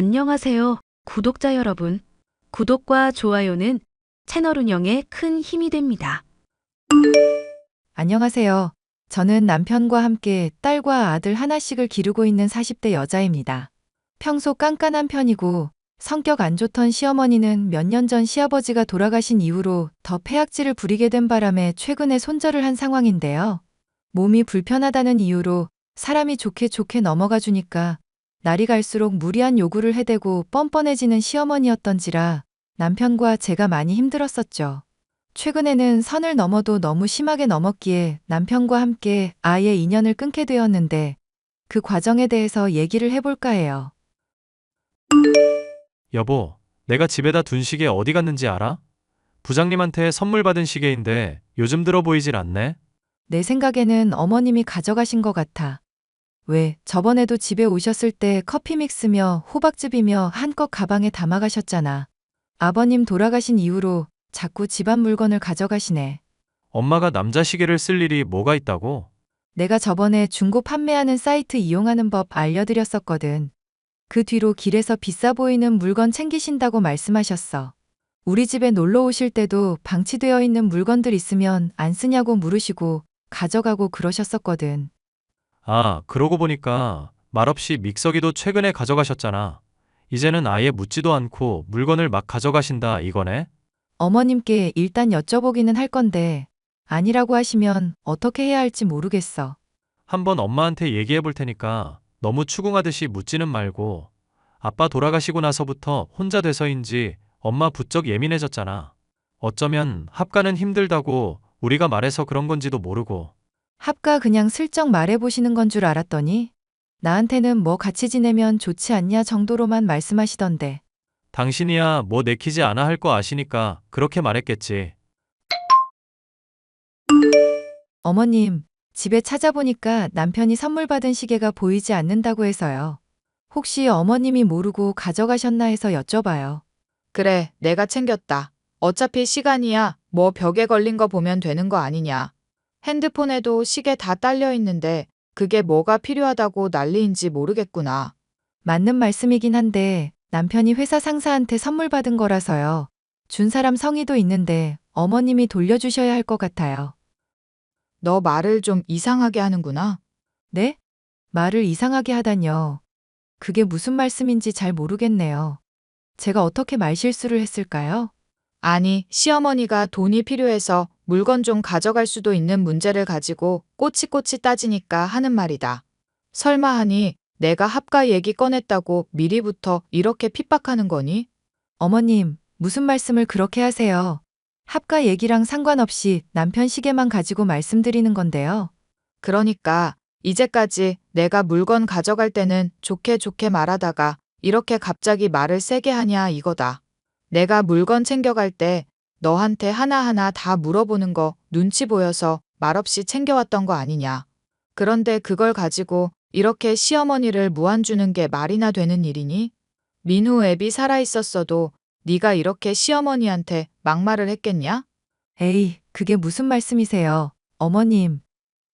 안녕하세요, 구독자 여러분. 구독과 좋아요는 채널 운영에 큰 힘이 됩니다. 안녕하세요. 저는 남편과 함께 딸과 아들 하나씩을 기르고 있는 40대 여자입니다. 평소 깐깐한 편이고 성격 안 좋던 시어머니는 몇 년 전 시아버지가 돌아가신 이후로 더 폐악질을 부리게 된 바람에 최근에 손절을 한 상황인데요. 몸이 불편하다는 이유로 사람이 좋게 좋게 넘어가 주니까 날이 갈수록 무리한 요구를 해대고 뻔뻔해지는 시어머니였던지라 남편과 제가 많이 힘들었었죠. 최근에는 선을 넘어도 너무 심하게 넘었기에 남편과 함께 아예 인연을 끊게 되었는데 그 과정에 대해서 얘기를 해볼까 해요. 여보, 내가 집에다 둔 시계 어디 갔는지 알아? 부장님한테 선물 받은 시계인데 요즘 들어 보이질 않네? 내 생각에는 어머님이 가져가신 것 같아. 왜, 저번에도 집에 오셨을 때 커피 믹스며 호박즙이며 한껏 가방에 담아가셨잖아. 아버님 돌아가신 이후로 자꾸 집안 물건을 가져가시네. 엄마가 남자 시계를 쓸 일이 뭐가 있다고? 내가 저번에 중고 판매하는 사이트 이용하는 법 알려드렸었거든. 그 뒤로 길에서 비싸 보이는 물건 챙기신다고 말씀하셨어. 우리 집에 놀러 오실 때도 방치되어 있는 물건들 있으면 안 쓰냐고 물으시고 가져가고 그러셨었거든. 아, 그러고 보니까 말없이 믹서기도 최근에 가져가셨잖아. 이제는 아예 묻지도 않고 물건을 막 가져가신다 이거네? 어머님께 일단 여쭤보기는 할 건데 아니라고 하시면 어떻게 해야 할지 모르겠어. 한번 엄마한테 얘기해 볼 테니까 너무 추궁하듯이 묻지는 말고. 아빠 돌아가시고 나서부터 혼자 돼서인지 엄마 부쩍 예민해졌잖아. 어쩌면 합가는 힘들다고 우리가 말해서 그런 건지도 모르고. 합가 그냥 슬쩍 말해보시는 건 줄 알았더니 나한테는 뭐 같이 지내면 좋지 않냐 정도로만 말씀하시던데. 당신이야 뭐 내키지 않아 할 거 아시니까 그렇게 말했겠지. 어머님, 집에 찾아보니까 남편이 선물 받은 시계가 보이지 않는다고 해서요. 혹시 어머님이 모르고 가져가셨나 해서 여쭤봐요. 그래, 내가 챙겼다. 어차피 시간이야. 뭐 벽에 걸린 거 보면 되는 거 아니냐. 핸드폰에도 시계 다 딸려 있는데 그게 뭐가 필요하다고 난리인지 모르겠구나. 맞는 말씀이긴 한데 남편이 회사 상사한테 선물 받은 거라서요. 준 사람 성의도 있는데 어머님이 돌려주셔야 할 것 같아요. 너 말을 좀 이상하게 하는구나. 네? 말을 이상하게 하다뇨. 그게 무슨 말씀인지 잘 모르겠네요. 제가 어떻게 말실수를 했을까요? 아니, 시어머니가 돈이 필요해서 물건 좀 가져갈 수도 있는 문제를 가지고 꼬치꼬치 따지니까 하는 말이다. 설마 하니 내가 합가 얘기 꺼냈다고 미리부터 이렇게 핍박하는 거니? 어머님, 무슨 말씀을 그렇게 하세요? 합가 얘기랑 상관없이 남편 시계만 가지고 말씀드리는 건데요. 그러니까 이제까지 내가 물건 가져갈 때는 좋게 좋게 말하다가 이렇게 갑자기 말을 세게 하냐 이거다. 내가 물건 챙겨갈 때 너한테 하나하나 다 물어보는 거 눈치 보여서 말없이 챙겨왔던 거 아니냐. 그런데 그걸 가지고 이렇게 시어머니를 무안주는 게 말이나 되는 일이니? 민우 앱이 살아있었어도 네가 이렇게 시어머니한테 막말을 했겠냐? 에이, 그게 무슨 말씀이세요? 어머님.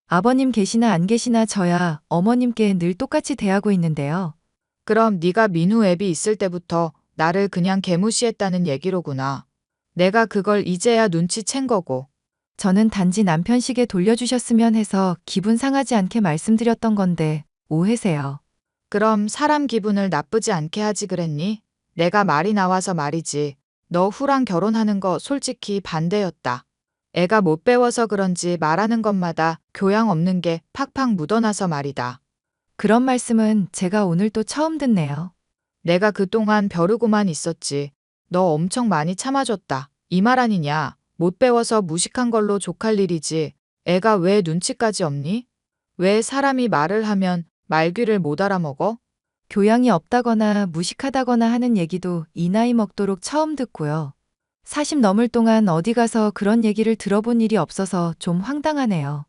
아버님 계시나 안 계시나 저야 어머님께 늘 똑같이 대하고 있는데요. 그럼 네가 민우 앱이 있을 때부터 나를 그냥 개무시했다는 얘기로구나. 내가 그걸 이제야 눈치챈 거고. 저는 단지 남편 시계 돌려주셨으면 해서 기분 상하지 않게 말씀드렸던 건데 오해세요. 그럼 사람 기분을 나쁘지 않게 하지 그랬니? 내가 말이 나와서 말이지. 너 후랑 결혼하는 거 솔직히 반대였다. 애가 못 배워서 그런지 말하는 것마다 교양 없는 게 팍팍 묻어나서 말이다. 그런 말씀은 제가 오늘 또 처음 듣네요. 내가 그동안 벼르고만 있었지. 너 엄청 많이 참아줬다. 이 말 아니냐. 못 배워서 무식한 걸로 족할 일이지. 애가 왜 눈치까지 없니? 왜 사람이 말을 하면 말귀를 못 알아먹어? 교양이 없다거나 무식하다거나 하는 얘기도 이 나이 먹도록 처음 듣고요. 40 넘을 동안 어디 가서 그런 얘기를 들어본 일이 없어서 좀 황당하네요.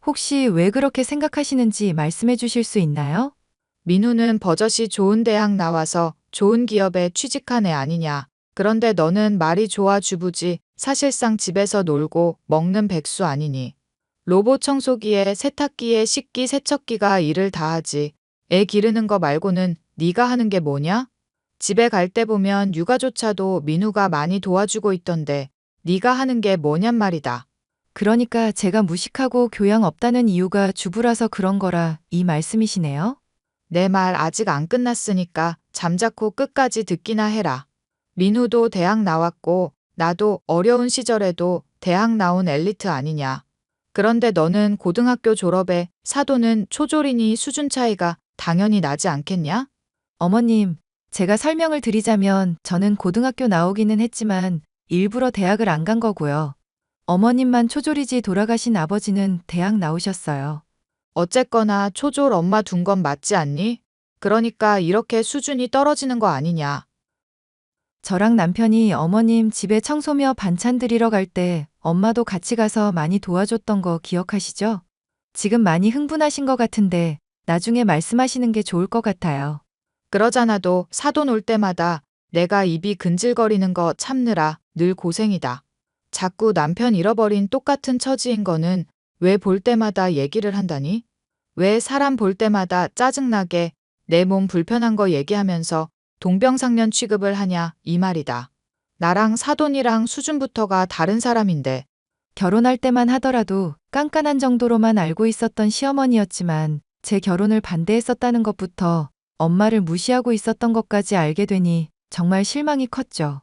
혹시 왜 그렇게 생각하시는지 말씀해 주실 수 있나요? 민우는 버젓이 좋은 대학 나와서 좋은 기업에 취직한 애 아니냐. 그런데 너는 말이 좋아 주부지 사실상 집에서 놀고 먹는 백수 아니니. 로봇 청소기에 세탁기에 식기 세척기가 일을 다 하지. 애 기르는 거 말고는 네가 하는 게 뭐냐? 집에 갈 때 보면 육아조차도 민우가 많이 도와주고 있던데 네가 하는 게 뭐냔 말이다. 그러니까 제가 무식하고 교양 없다는 이유가 주부라서 그런 거라 이 말씀이시네요? 내 말 아직 안 끝났으니까 잠자코 끝까지 듣기나 해라. 민우도 대학 나왔고 나도 어려운 시절에도 대학 나온 엘리트 아니냐. 그런데 너는 고등학교 졸업에 사도는 초졸이니 수준 차이가 당연히 나지 않겠냐? 어머님, 제가 설명을 드리자면 저는 고등학교 나오기는 했지만 일부러 대학을 안 간 거고요. 어머님만 초졸이지 돌아가신 아버지는 대학 나오셨어요. 어쨌거나 초졸 엄마 둔 건 맞지 않니? 그러니까 이렇게 수준이 떨어지는 거 아니냐. 저랑 남편이 어머님 집에 청소며 반찬 드리러 갈 때 엄마도 같이 가서 많이 도와줬던 거 기억하시죠? 지금 많이 흥분하신 것 같은데 나중에 말씀하시는 게 좋을 것 같아요. 그러잖아도 사돈 올 때마다 내가 입이 근질거리는 거 참느라 늘 고생이다. 자꾸 남편 잃어버린 똑같은 처지인 거는 왜 볼 때마다 얘기를 한다니? 왜 사람 볼 때마다 짜증나게 내 몸 불편한 거 얘기하면서 동병상련 취급을 하냐 이 말이다. 나랑 사돈이랑 수준부터가 다른 사람인데 결혼할 때만 하더라도 깐깐한 정도로만 알고 있었던 시어머니였지만 제 결혼을 반대했었다는 것부터 엄마를 무시하고 있었던 것까지 알게 되니 정말 실망이 컸죠.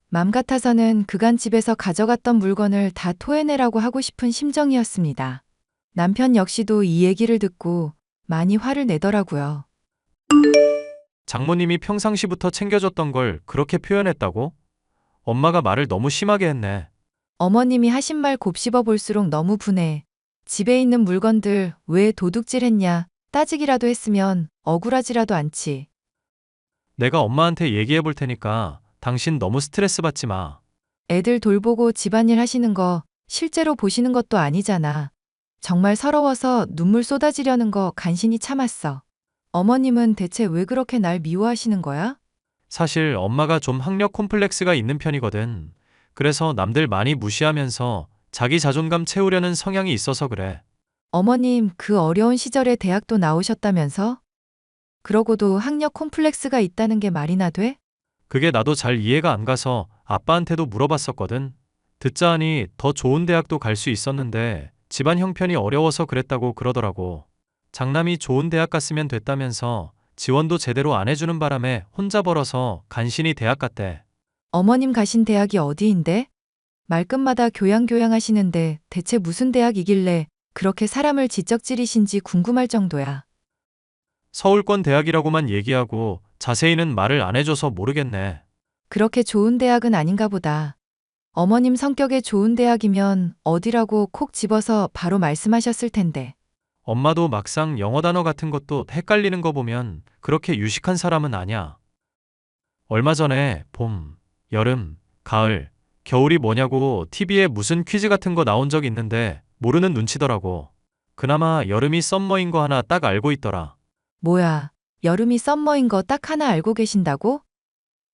맘 같아서는 그간 집에서 가져갔던 물건을 다 토해내라고 하고 싶은 심정이었습니다. 남편 역시도 이 얘기를 듣고 많이 화를 내더라고요. 장모님이 평상시부터 챙겨줬던 걸 그렇게 표현했다고? 엄마가 말을 너무 심하게 했네. 어머님이 하신 말 곱씹어 볼수록 너무 분해. 집에 있는 물건들 왜 도둑질 했냐 따지기라도 했으면 억울하지라도 않지. 내가 엄마한테 얘기해 볼 테니까 당신 너무 스트레스 받지 마. 애들 돌보고 집안일 하시는 거 실제로 보시는 것도 아니잖아. 정말 서러워서 눈물 쏟아지려는 거 간신히 참았어. 어머님은 대체 왜 그렇게 날 미워하시는 거야? 사실 엄마가 좀 학력 콤플렉스가 있는 편이거든. 그래서 남들 많이 무시하면서 자기 자존감 채우려는 성향이 있어서 그래. 어머님 그 어려운 시절에 대학도 나오셨다면서? 그러고도 학력 콤플렉스가 있다는 게 말이나 돼? 그게 나도 잘 이해가 안 가서 아빠한테도 물어봤었거든. 듣자 하니 더 좋은 대학도 갈 수 있었는데 집안 형편이 어려워서 그랬다고 그러더라고. 장남이 좋은 대학 갔으면 됐다면서 지원도 제대로 안 해주는 바람에 혼자 벌어서 간신히 대학 갔대. 어머님 가신 대학이 어디인데? 말끝마다 교양 하시는데 대체 무슨 대학이길래 그렇게 사람을 지적질이신지 궁금할 정도야. 서울권 대학이라고만 얘기하고 자세히는 말을 안 해줘서 모르겠네. 그렇게 좋은 대학은 아닌가 보다. 어머님 성격에 좋은 대학이면 어디라고 콕 집어서 바로 말씀하셨을 텐데. 엄마도 막상 영어 단어 같은 것도 헷갈리는 거 보면 그렇게 유식한 사람은 아니야. 얼마 전에 봄, 여름, 가을, 겨울이 뭐냐고 TV에 무슨 퀴즈 같은 거 나온 적 있는데 모르는 눈치더라고. 그나마 여름이 썸머인 거 하나 딱 알고 있더라. 뭐야, 여름이 썸머인 거 딱 하나 알고 계신다고?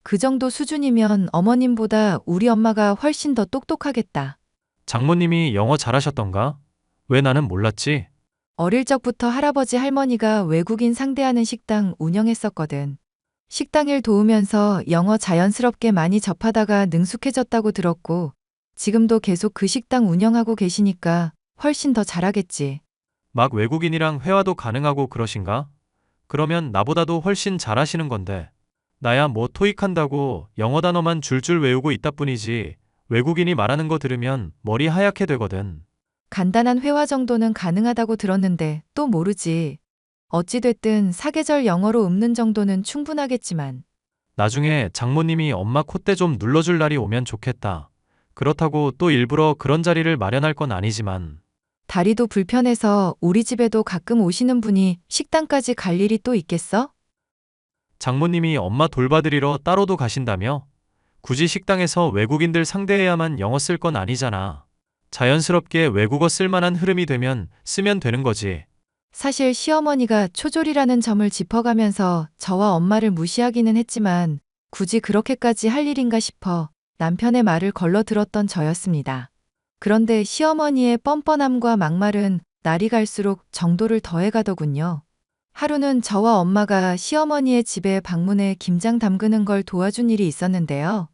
그 정도 수준이면 어머님보다 우리 엄마가 훨씬 더 똑똑하겠다. 장모님이 영어 잘하셨던가? 왜 나는 몰랐지? 어릴 적부터 할아버지 할머니가 외국인 상대하는 식당 운영했었거든. 식당 일 도우면서 영어 자연스럽게 많이 접하다가 능숙해졌다고 들었고, 지금도 계속 그 식당 운영하고 계시니까 훨씬 더 잘하겠지. 막 외국인이랑 회화도 가능하고 그러신가? 그러면 나보다도 훨씬 잘하시는 건데. 나야 뭐 토익 한다고 영어 단어만 줄줄 외우고 있다 뿐이지 외국인이 말하는 거 들으면 머리 하얗게 되거든. 간단한 회화 정도는 가능하다고 들었는데 또 모르지. 어찌됐든 사계절 영어로 읊는 정도는 충분하겠지만. 나중에 장모님이 엄마 콧대 좀 눌러줄 날이 오면 좋겠다. 그렇다고 또 일부러 그런 자리를 마련할 건 아니지만. 다리도 불편해서 우리 집에도 가끔 오시는 분이 식당까지 갈 일이 또 있겠어? 장모님이 엄마 돌봐드리러 따로도 가신다며? 굳이 식당에서 외국인들 상대해야만 영어 쓸 건 아니잖아. 자연스럽게 외국어 쓸만한 흐름이 되면 쓰면 되는 거지. 사실 시어머니가 초졸이라는 점을 짚어가면서 저와 엄마를 무시하기는 했지만 굳이 그렇게까지 할 일인가 싶어 남편의 말을 걸러 들었던 저였습니다. 그런데 시어머니의 뻔뻔함과 막말은 날이 갈수록 정도를 더해가더군요. 하루는 저와 엄마가 시어머니의 집에 방문해 김장 담그는 걸 도와준 일이 있었는데요.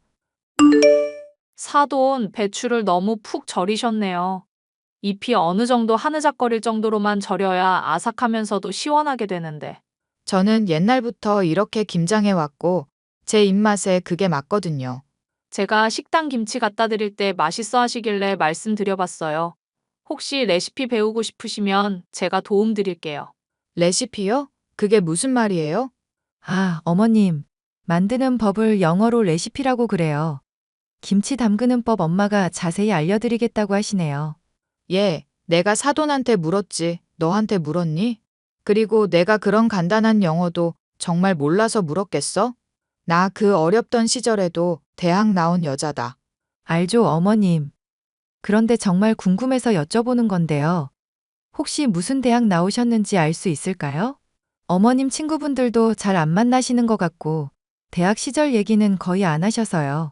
사돈, 배추를 너무 푹 절이셨네요. 잎이 어느 정도 하느작거릴 정도로만 절여야 아삭하면서도 시원하게 되는데. 저는 옛날부터 이렇게 김장해 왔고 제 입맛에 그게 맞거든요. 제가 식당 김치 갖다 드릴 때 맛있어 하시길래 말씀드려봤어요. 혹시 레시피 배우고 싶으시면 제가 도움 드릴게요. 레시피요? 그게 무슨 말이에요? 아, 어머님. 만드는 법을 영어로 레시피라고 그래요. 김치 담그는 법 엄마가 자세히 알려드리겠다고 하시네요. 예, 내가 사돈한테 물었지. 너한테 물었니? 그리고 내가 그런 간단한 영어도 정말 몰라서 물었겠어? 나 그 어렵던 시절에도 대학 나온 여자다. 알죠, 어머님. 그런데 정말 궁금해서 여쭤보는 건데요. 혹시 무슨 대학 나오셨는지 알 수 있을까요? 어머님 친구분들도 잘 안 만나시는 것 같고, 대학 시절 얘기는 거의 안 하셔서요.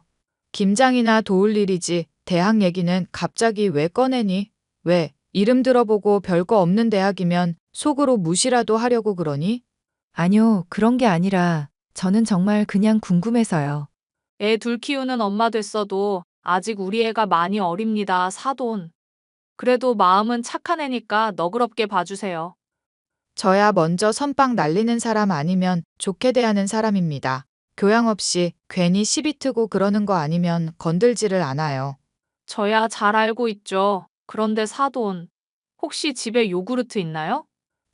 김장이나 도울 일이지 대학 얘기는 갑자기 왜 꺼내니? 왜? 이름 들어보고 별거 없는 대학이면 속으로 무시라도 하려고 그러니? 아니요, 그런 게 아니라 저는 정말 그냥 궁금해서요. 애 둘 키우는 엄마 됐어도 아직 우리 애가 많이 어립니다, 사돈. 그래도 마음은 착한 애니까 너그럽게 봐주세요. 저야 먼저 선빵 날리는 사람 아니면 좋게 대하는 사람입니다. 교양 없이 괜히 시비 트고 그러는 거 아니면 건들지를 않아요. 저야 잘 알고 있죠. 그런데 사돈, 혹시 집에 요구르트 있나요?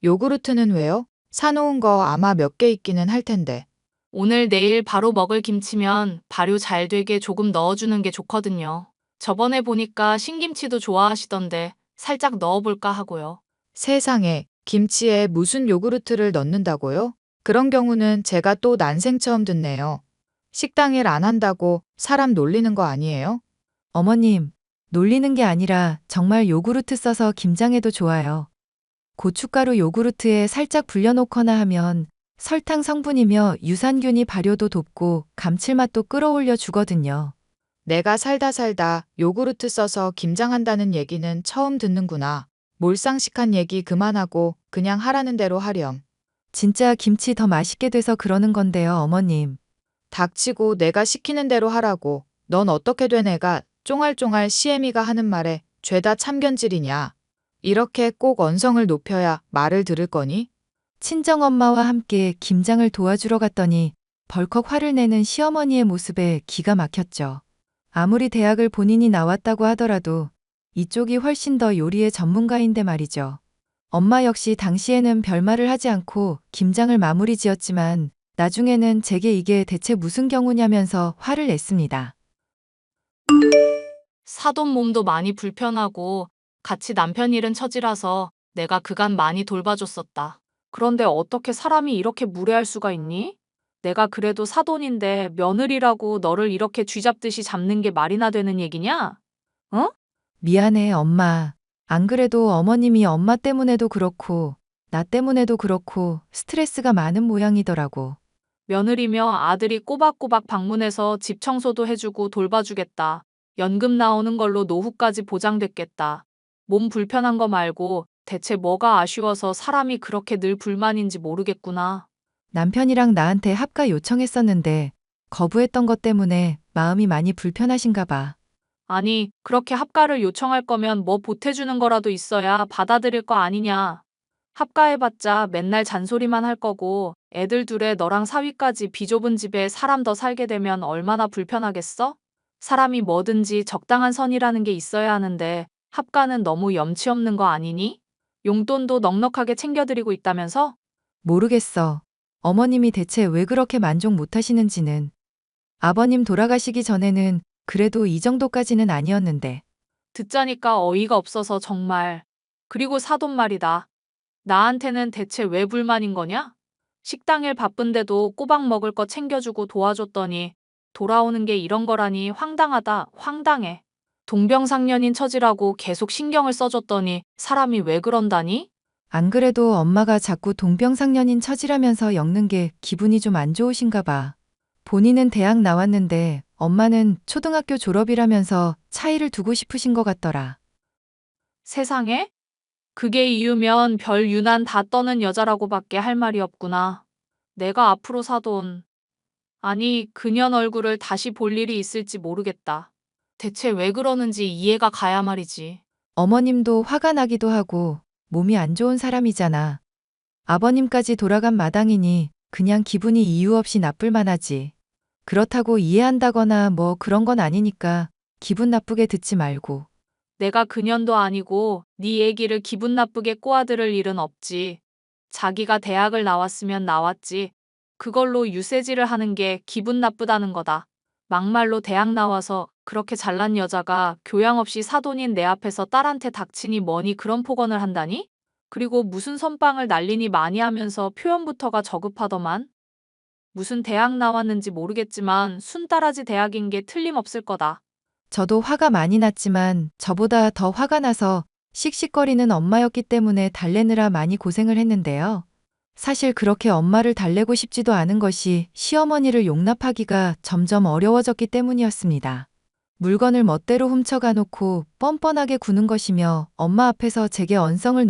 요구르트는 왜요? 사놓은 거 아마 몇 개 있기는 할 텐데. 오늘 내일 바로 먹을 김치면 발효 잘 되게 조금 넣어주는 게 좋거든요. 저번에 보니까 신김치도 좋아하시던데 살짝 넣어볼까 하고요. 세상에, 김치에 무슨 요구르트를 넣는다고요? 그런 경우는 제가 또 난생 처음 듣네요. 식당 일 안 한다고 사람 놀리는 거 아니에요? 어머님, 놀리는 게 아니라 정말 요구르트 써서 김장해도 좋아요. 고춧가루 요구르트에 살짝 불려놓거나 하면 설탕 성분이며 유산균이 발효도 돕고 감칠맛도 끌어올려 주거든요. 내가 살다 요구르트 써서 김장한다는 얘기는 처음 듣는구나. 몰상식한 얘기 그만하고 그냥 하라는 대로 하렴. 진짜 김치 더 맛있게 돼서 그러는 건데요, 어머님. 닥치고 내가 시키는 대로 하라고. 넌 어떻게 된 애가 쫑알쫑알 시애미가 하는 말에 죄다 참견질이냐. 이렇게 꼭 언성을 높여야 말을 들을 거니? 친정엄마와 함께 김장을 도와주러 갔더니 벌컥 화를 내는 시어머니의 모습에 기가 막혔죠. 아무리 대학을 본인이 나왔다고 하더라도 이쪽이 훨씬 더 요리의 전문가인데 말이죠. 엄마 역시 당시에는 별말을 하지 않고 김장을 마무리 지었지만 나중에는 제게 이게 대체 무슨 경우냐면서 화를 냈습니다. 사돈 몸도 많이 불편하고 같이 남편 일은 처지라서 내가 그간 많이 돌봐줬었다. 그런데 어떻게 사람이 이렇게 무례할 수가 있니? 내가 그래도 사돈인데 며느리라고 너를 이렇게 쥐잡듯이 잡는 게 말이나 되는 얘기냐? 어? 미안해, 엄마. 안 그래도 어머님이 엄마 때문에도 그렇고 나 때문에도 그렇고 스트레스가 많은 모양이더라고. 며느리며 아들이 꼬박꼬박 방문해서 집 청소도 해주고 돌봐주겠다. 연금 나오는 걸로 노후까지 보장됐겠다. 몸 불편한 거 말고 대체 뭐가 아쉬워서 사람이 그렇게 늘 불만인지 모르겠구나. 남편이랑 나한테 합가 요청했었는데 거부했던 것 때문에 마음이 많이 불편하신가 봐. 아니, 그렇게 합가를 요청할 거면 뭐 보태주는 거라도 있어야 받아들일 거 아니냐. 합가해봤자 맨날 잔소리만 할 거고 애들 둘에 너랑 사위까지 비좁은 집에 사람 더 살게 되면 얼마나 불편하겠어? 사람이 뭐든지 적당한 선이라는 게 있어야 하는데 합가는 너무 염치 없는 거 아니니? 용돈도 넉넉하게 챙겨드리고 있다면서? 모르겠어. 어머님이 대체 왜 그렇게 만족 못 하시는지는. 아버님 돌아가시기 전에는 그래도 이 정도까지는 아니었는데. 듣자니까 어이가 없어서 정말. 그리고 사돈 말이다. 나한테는 대체 왜 불만인 거냐? 식당일 바쁜데도 꼬박 먹을 거 챙겨주고 도와줬더니 돌아오는 게 이런 거라니 황당하다, 황당해. 동병상련인 처지라고 계속 신경을 써줬더니 사람이 왜 그런다니? 안 그래도 엄마가 자꾸 동병상련인 처지라면서 엮는 게 기분이 좀 안 좋으신가 봐. 본인은 대학 나왔는데 엄마는 초등학교 졸업이라면서 차이를 두고 싶으신 것 같더라. 세상에? 그게 이유면 별 유난 다 떠는 여자라고밖에 할 말이 없구나. 내가 앞으로 사돈, 아니 그년 얼굴을 다시 볼 일이 있을지 모르겠다. 대체 왜 그러는지 이해가 가야 말이지. 어머님도 화가 나기도 하고 몸이 안 좋은 사람이잖아. 아버님까지 돌아간 마당이니 그냥 기분이 이유 없이 나쁠 만하지. 그렇다고 이해한다거나 뭐 그런 건 아니니까 기분 나쁘게 듣지 말고. 내가 그년도 아니고 네 얘기를 기분 나쁘게 꼬아들을 일은 없지. 자기가 대학을 나왔으면 나왔지. 그걸로 유세지를 하는 게 기분 나쁘다는 거다. 막말로 대학 나와서 그렇게 잘난 여자가 교양 없이 사돈인 내 앞에서 딸한테 닥치니 뭐니 그런 폭언을 한다니? 그리고 무슨 선빵을 날리니 많이 하면서 표현부터가 저급하더만. 무슨 대학 나왔는지 모르겠지만 순따라지 대학인 게 틀림없을 거다. 저도 화가 많이 났지만 저보다 더 화가 나서 씩씩거리는 엄마였기 때문에 달래느라 많이 고생을 했는데요. 사실 그렇게 엄마를 달래고 싶지도 않은 것이 시어머니를 용납하기가 점점 어려워졌기 때문이었습니다. 물건을 멋대로 훔쳐가 놓고 뻔뻔하게 구는 것이며 엄마 앞에서 제게 언성을